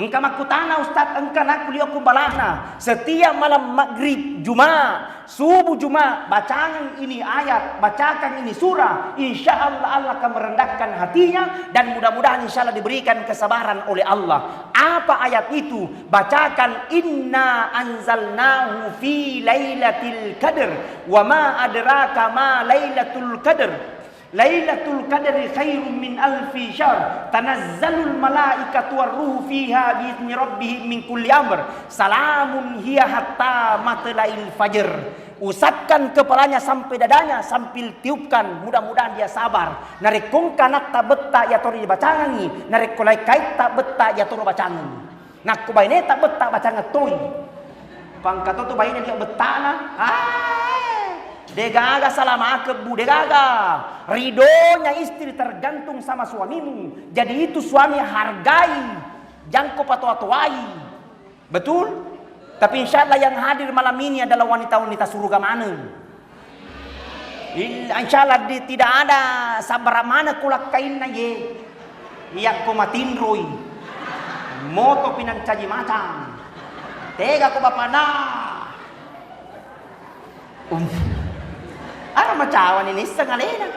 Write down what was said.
Engkau makutana Ustaz, engkau nak kuliah kumbalana. Setiap malam maghrib Jumat, subuh Jumat, bacakan ini ayat, bacakan ini surah. Insya Allah akan merendahkan hatinya dan mudah-mudahan insya Allah diberikan kesabaran oleh Allah. Apa ayat itu? Bacakan inna anzalnahu fi lailatul qadr wa ma adraka ma lailatul qadr. Lailatul Qadri khairum min alfi syahr tanazzalul malaikatu warruhu fiha bi'izni rabbihim min kulli amr salamun hiya hatta matla'il fajr. Usapkan kepalanya sampai dadanya sambil tiupkan, mudah-mudahan dia sabar. Narik kong kanak tak betta ya tori bacangi, narik kolai kait tak betta ya toro bacangi. Nak ko bayne tak betta bacangi toy. Pangkato to bayne dia betana. Degaga salama kebu degaga. Ridonya istri tergantung sama suamimu. Jadi itu suami hargai, jangan kau patua-tuai. Betul? Tapi insya Allah yang hadir malam ini adalah wanita-wanita surga mana. Insya Allah tidak ada sabar mana kulak kain na ye. Iyak ko matinroy. Moto pinancaji macam. Tega ko bapana. Ano macawan ini sengalena.